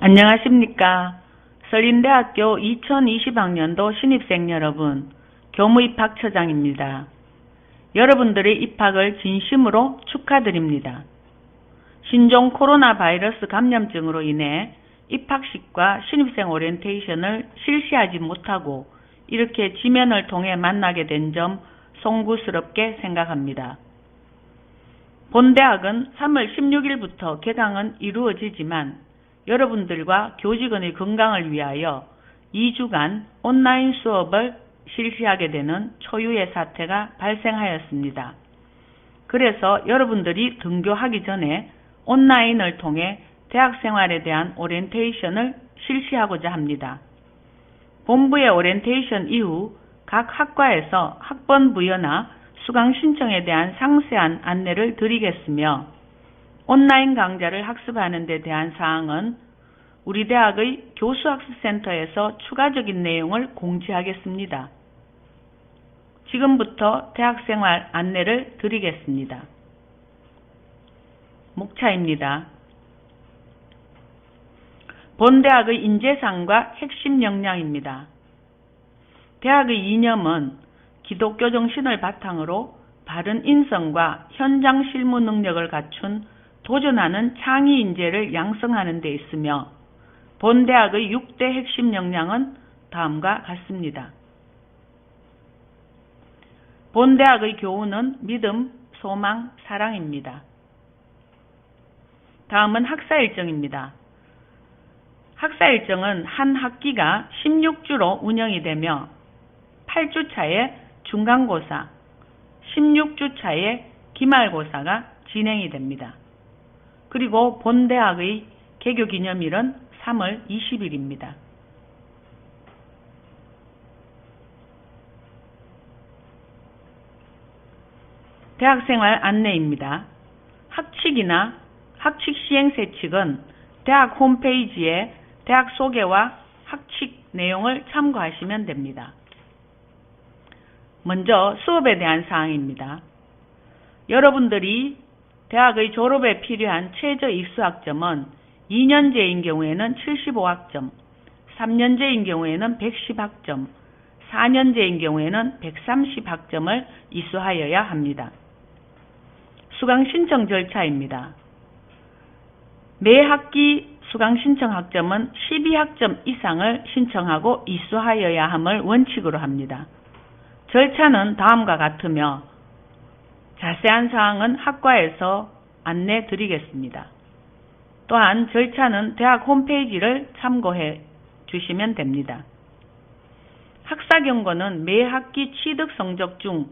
안녕하십니까. 서린대학교 2020학년도 신입생 여러분, 교무입학처장입니다. 여러분들의 입학을 진심으로 축하드립니다. 신종 코로나 바이러스 감염증으로 인해 입학식과 신입생 오리엔테이션을 실시하지 못하고 이렇게 지면을 통해 만나게 된 점 송구스럽게 생각합니다. 본 대학은 3월 16일부터 개강은 이루어지지만 여러분들과 교직원의 건강을 위하여 2주간 온라인 수업을 실시하게 되는 초유의 사태가 발생하였습니다. 그래서 여러분들이 등교하기 전에 온라인을 통해 대학생활에 대한 오리엔테이션을 실시하고자 합니다. 본부의 오리엔테이션 이후 각 학과에서 학번 부여나 수강 신청에 대한 상세한 안내를 드리겠으며 온라인 강좌를 학습하는 데 대한 사항은 우리 대학의 교수학습센터에서 추가적인 내용을 공지하겠습니다. 지금부터 대학생활 안내를 드리겠습니다. 목차입니다. 본 대학의 인재상과 핵심 역량입니다. 대학의 이념은 기독교 정신을 바탕으로 바른 인성과 현장 실무 능력을 갖춘 도전하는 창의 인재를 양성하는 데 있으며 본 대학의 6대 핵심 역량은 다음과 같습니다. 본 대학의 교훈은 믿음, 소망, 사랑입니다. 다음은 학사 일정입니다. 학사 일정은 한 학기가 16주로 운영이 되며 8주 차에 중간고사, 16주 차에 기말고사가 진행이 됩니다. 그리고 본 대학의 개교기념일은 3월 20일입니다. 대학생활 안내입니다. 학칙이나 학칙 시행세 측은 대학 홈페이지에 대학 소개와 학칙 내용을 참고하시면 됩니다. 먼저 수업에 대한 사항입니다. 여러분들이 대학의 졸업에 필요한 최저 입수학점은 2년제인 경우에는 75학점, 3년제인 경우에는 110학점, 4년제인 경우에는 130학점을 이수하여야 합니다. 수강 신청 절차입니다. 매 학기 수강 신청 학점은 12학점 이상을 신청하고 이수하여야 함을 원칙으로 합니다. 절차는 다음과 같으며 자세한 사항은 학과에서 안내 드리겠습니다. 또한 절차는 대학 홈페이지를 참고해 주시면 됩니다. 학사경고는 매 학기 취득 성적 중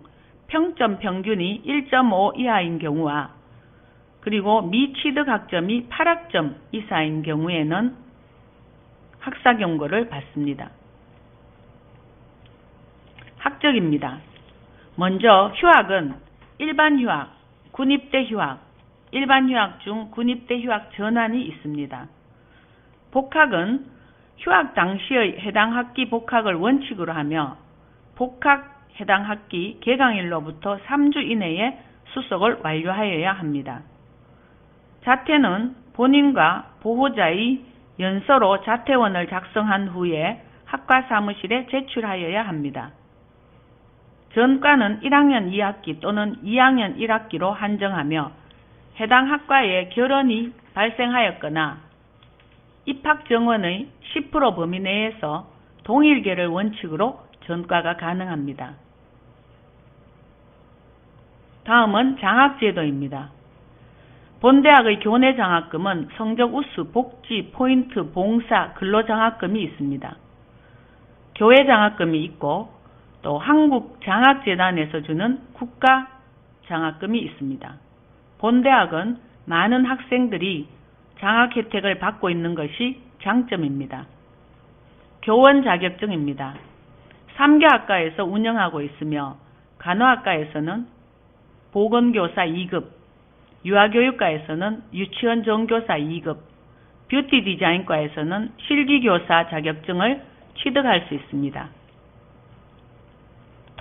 평점 평균이 1.5 이하인 경우와 그리고 미취득 학점이 8학점 이상인 경우에는 학사경고를 받습니다. 학적입니다. 먼저 휴학은 일반 휴학, 군입대 휴학, 일반 휴학 중 군입대 휴학 전환이 있습니다. 복학은 휴학 당시의 해당 학기 복학을 원칙으로 하며 복학 해당 학기 개강일로부터 3주 이내에 수속을 완료하여야 합니다. 자퇴는 본인과 보호자의 연서로 자퇴원을 작성한 후에 학과 사무실에 제출하여야 합니다. 전과는 1학년 2학기 또는 2학년 1학기로 한정하며 해당 학과에 결혼이 발생하였거나 입학 정원의 10% 범위 내에서 동일계를 원칙으로 전과가 가능합니다. 다음은 장학제도입니다. 본 대학의 교내 장학금은 성적 우수, 복지, 포인트, 봉사, 근로장학금이 있습니다. 교회 장학금이 있고 또 한국장학재단에서 주는 국가장학금이 있습니다. 본 대학은 많은 학생들이 장학 혜택을 받고 있는 것이 장점입니다. 교원 자격증입니다. 3개 학과에서 운영하고 있으며 간호학과에서는 보건교사 2급, 유아교육과에서는 유치원 정교사 2급, 뷰티 디자인과에서는 실기교사 자격증을 취득할 수 있습니다.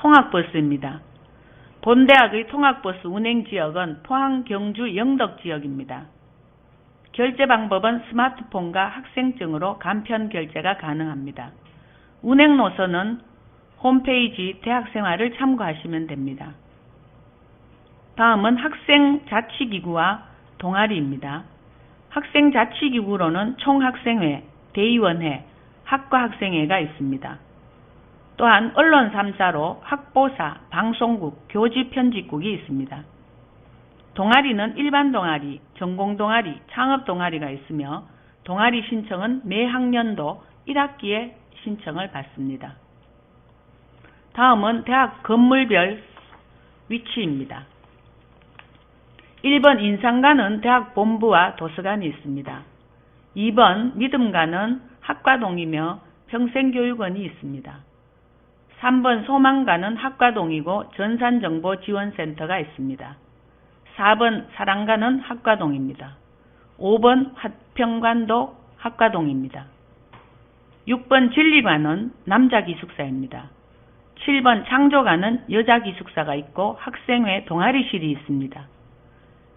통학버스입니다. 본 대학의 통학버스 운행 지역은 포항, 경주, 영덕 지역입니다. 결제 방법은 스마트폰과 학생증으로 간편 결제가 가능합니다. 운행 노선은 홈페이지 대학생활을 참고하시면 됩니다. 다음은 학생자치기구와 동아리입니다. 학생자치기구로는 총학생회, 대의원회, 학과학생회가 있습니다. 또한 언론 3사로 학보사, 방송국, 교직편집국이 있습니다. 동아리는 일반 동아리, 전공동아리, 창업동아리가 있으며 동아리 신청은 매 학년도 1학기에 신청을 받습니다. 다음은 대학 건물별 위치입니다. 1번 인상가는 대학 본부와 도서관이 있습니다. 2번 믿음가는 학과동이며 평생교육원이 있습니다. 3번 소망가는 학과동이고 전산정보지원센터가 있습니다. 4번 사랑가는 학과동입니다. 5번 화평관도 학과동입니다. 6번 진리관은 남자기숙사입니다. 7번 창조관은 여자기숙사가 있고 학생회 동아리실이 있습니다.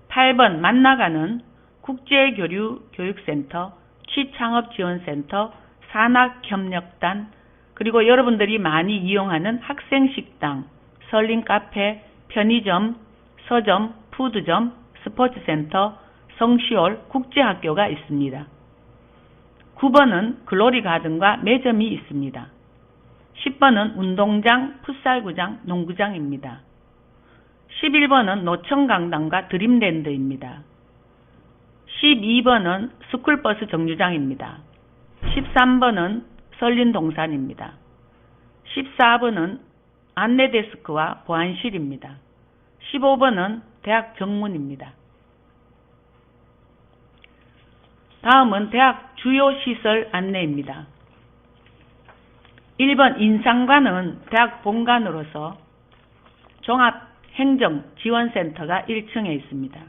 8번 만나가는 국제교류교육센터, 취창업지원센터, 산학협력단, 그리고 여러분들이 많이 이용하는 학생식당, 설린카페, 편의점, 서점, 푸드점, 스포츠센터, 성시올, 국제학교가 있습니다. 9번은 글로리가든과 매점이 있습니다. 10번은 운동장, 풋살구장, 농구장입니다. 11번은 노천강당과 드림랜드입니다. 12번은 스쿨버스 정류장입니다. 13번은 설린동산입니다. 14번은 안내데스크와 보안실입니다. 15번은 대학 정문입니다. 다음은 대학 주요 시설 안내입니다. 1번 인상관은 대학 본관으로서 종합행정지원센터가 1층에 있습니다.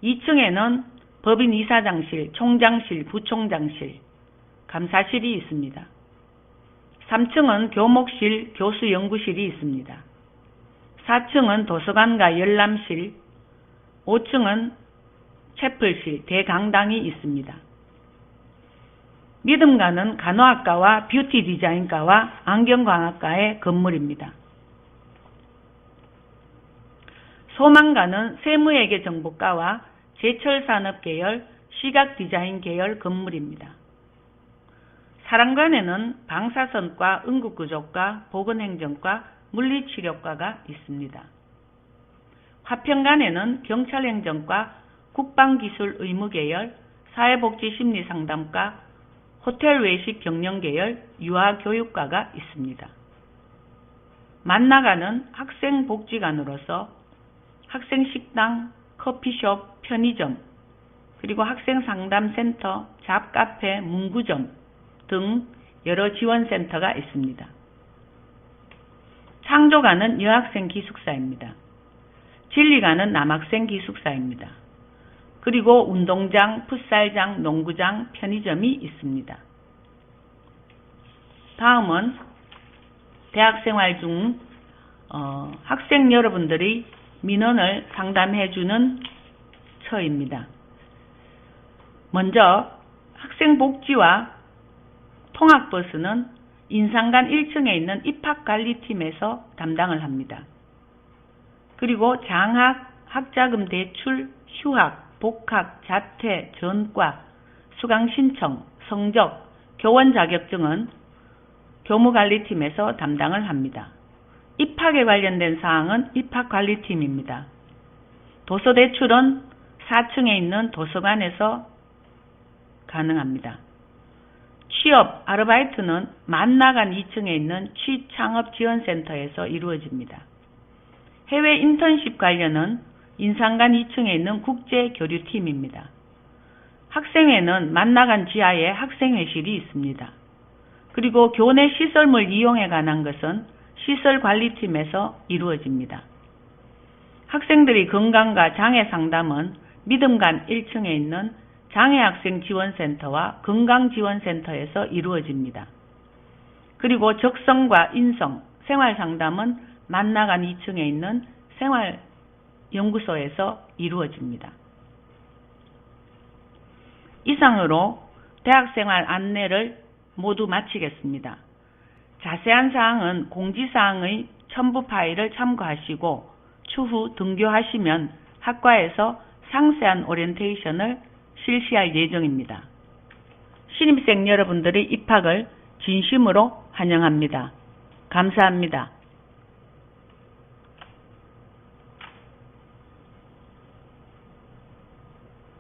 2층에는 법인 이사장실, 총장실, 부총장실, 감사실이 있습니다. 3층은 교목실, 교수연구실이 있습니다. 4층은 도서관과 열람실, 5층은 채플실, 대강당이 있습니다. 믿음가는 간호학과와 뷰티 디자인과와 안경광학과의 건물입니다. 소망가는 세무회계정보과와 제철산업계열, 시각디자인 계열 건물입니다. 사랑관에는 방사선과 응급구조과, 보건행정과, 물리치료과가 있습니다. 화평관에는 경찰행정과, 국방기술의무계열, 사회복지심리상담과, 호텔외식 경영계열, 유아교육과가 있습니다. 만나가는 학생복지관으로서 학생식당, 커피숍, 편의점, 그리고 학생상담센터, 잡카페, 문구점 등 여러 지원센터가 있습니다. 창조가는 여학생 기숙사입니다. 진리가는 남학생 기숙사입니다. 그리고 운동장, 풋살장, 농구장, 편의점이 있습니다. 다음은 대학생활 중 학생 여러분들이 민원을 상담해주는 처입니다. 먼저 학생복지와 통학버스는 인상관 1층에 있는 입학관리팀에서 담당을 합니다. 그리고 장학, 학자금 대출, 휴학, 복학, 자퇴, 전과, 수강신청, 성적, 교원 자격증은 교무관리팀에서 담당을 합니다. 입학에 관련된 사항은 입학관리팀입니다. 도서대출은 4층에 있는 도서관에서 가능합니다. 취업, 아르바이트는 만나간 2층에 있는 취창업지원센터에서 이루어집니다. 해외 인턴십 관련은 인상관 2층에 있는 국제교류팀입니다. 학생회는 만나간 지하에 학생회실이 있습니다. 그리고 교내 시설물 이용에 관한 것은 시설관리팀에서 이루어집니다. 학생들의 건강과 장애 상담은 믿음관 1층에 있는 장애학생지원센터와 건강지원센터에서 이루어집니다. 그리고 적성과 인성, 생활상담은 만나간 2층에 있는 생활연구소에서 이루어집니다. 이상으로 대학생활 안내를 모두 마치겠습니다. 자세한 사항은 공지사항의 첨부 파일을 참고하시고 추후 등교하시면 학과에서 상세한 오리엔테이션을 실시할 예정입니다. 신입생 여러분들의 입학을 진심으로 환영합니다. 감사합니다.